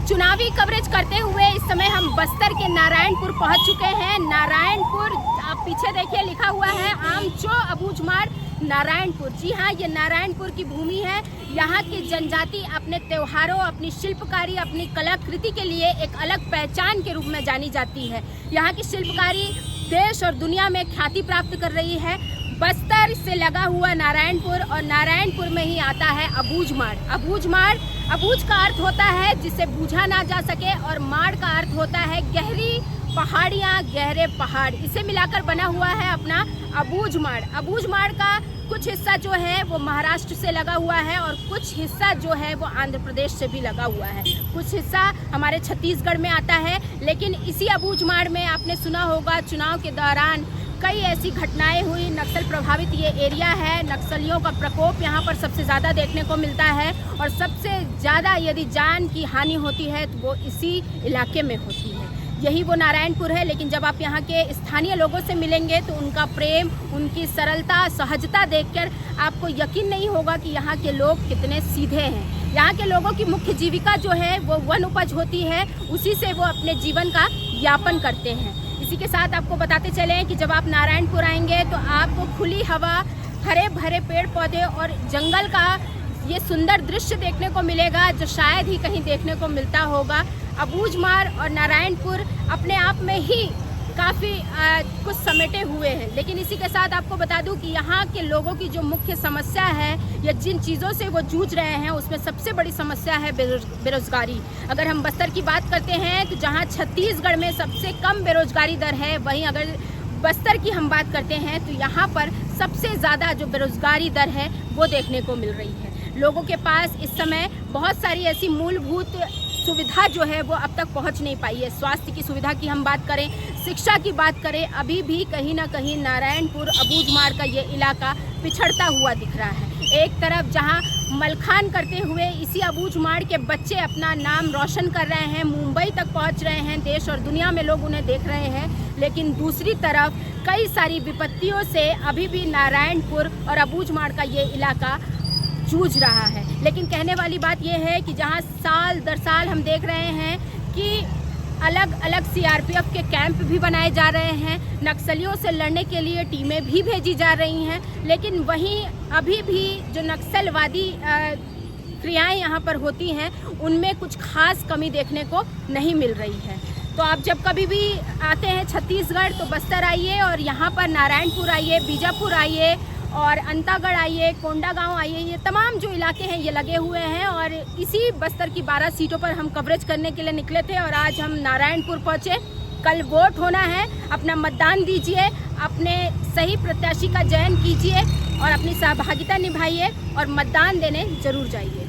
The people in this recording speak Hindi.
चुनावी कवरेज करते हुए इस समय हम बस्तर के नारायणपुर पहुंच चुके हैं। नारायणपुर, आप पीछे देखिए लिखा हुआ है आमचो अबूझमाड़ नारायणपुर। जी हाँ, ये नारायणपुर की भूमि है। यहाँ की जनजाति अपने त्योहारों, अपनी शिल्पकारी, अपनी कलाकृति के लिए एक अलग पहचान के रूप में जानी जाती है। यहाँ की शिल्पकारी देश और दुनिया में ख्याति प्राप्त कर रही है। बस्तर से लगा हुआ नारायणपुर, और नारायणपुर में ही आता है अबूझमाड़। अबूझमाड़, अबूझ का अर्थ होता है जिसे बूझा ना जा सके, और माड़ का अर्थ होता है गहरी पहाड़ियाँ, गहरे पहाड़। इसे मिलाकर बना हुआ है अपना अबूझमाड़। अबूझमाड़ का कुछ हिस्सा जो है वो महाराष्ट्र से लगा हुआ है, और कुछ हिस्सा जो है वो आंध्र प्रदेश से भी लगा हुआ है। कुछ हिस्सा हमारे छत्तीसगढ़ में आता है। लेकिन इसी अबूझमाड़ में आपने सुना होगा चुनाव के दौरान कई ऐसी घटनाएं हुई। नक्सल प्रभावित ये एरिया है। नक्सलियों का प्रकोप यहाँ पर सबसे ज़्यादा देखने को मिलता है, और सबसे ज़्यादा यदि जान की हानि होती है तो वो इसी इलाके में होती है। यही वो नारायणपुर है। लेकिन जब आप यहाँ के स्थानीय लोगों से मिलेंगे तो उनका प्रेम, उनकी सरलता, सहजता देखकर आपको यकीन नहीं होगा कि यहाँ के लोग कितने सीधे हैं। यहाँ के लोगों की मुख्य जीविका जो है वो वन उपज होती है, उसी से वो अपने जीवन का यापन करते हैं। इसी के साथ आपको बताते चलें कि जब आप नारायणपुर आएंगे तो आपको खुली हवा, हरे भरे पेड़ पौधे और जंगल का ये सुंदर दृश्य देखने को मिलेगा, जो शायद ही कहीं देखने को मिलता होगा। अबूझमाड़ और नारायणपुर अपने आप में ही काफ़ी कुछ समेटे हुए हैं। लेकिन इसी के साथ आपको बता दूं कि यहाँ के लोगों की जो मुख्य समस्या है, या जिन चीज़ों से वो जूझ रहे हैं, उसमें सबसे बड़ी समस्या है बेरोजगारी। अगर हम बस्तर की बात करते हैं तो जहाँ छत्तीसगढ़ में सबसे कम बेरोजगारी दर है, वहीं अगर बस्तर की हम बात करते हैं तो यहाँ पर सबसे ज़्यादा जो बेरोजगारी दर है वो देखने को मिल रही है। लोगों के पास इस समय बहुत सारी ऐसी मूलभूत सुविधा जो है वो अब तक पहुंच नहीं पाई है। स्वास्थ्य की सुविधा की हम बात करें, शिक्षा की बात करें, अभी भी कहीं ना कहीं नारायणपुर अबूझमाड़ का ये इलाका पिछड़ता हुआ दिख रहा है। एक तरफ जहां मलखान करते हुए इसी अबूझमाड़ के बच्चे अपना नाम रोशन कर रहे हैं, मुंबई तक पहुंच रहे हैं, देश और दुनिया में लोग उन्हें देख रहे हैं, लेकिन दूसरी तरफ कई सारी विपत्तियों से अभी भी नारायणपुर और अबूझमाड़ का ये इलाका जूझ रहा है। लेकिन कहने वाली बात यह है कि जहां साल दर साल हम देख रहे हैं कि अलग अलग सीआरपीएफ के कैंप भी बनाए जा रहे हैं, नक्सलियों से लड़ने के लिए टीमें भी भेजी जा रही हैं, लेकिन वहीं अभी भी जो नक्सलवादी क्रियाएं यहाँ पर होती हैं उनमें कुछ खास कमी देखने को नहीं मिल रही है। तो आप जब कभी भी आते हैं छत्तीसगढ़ तो बस्तर आइए, और यहाँ पर नारायणपुर आइए, बीजापुर आइए, और अंतागढ़ आइए, कोंडागांव आइए। ये तमाम जो इलाके हैं ये लगे हुए हैं, और इसी बस्तर की 12 सीटों पर हम कवरेज करने के लिए निकले थे, और आज हम नारायणपुर पहुँचे। कल वोट होना है, अपना मतदान दीजिए, अपने सही प्रत्याशी का चयन कीजिए और अपनी सहभागिता निभाइए, और मतदान देने जरूर जाइए।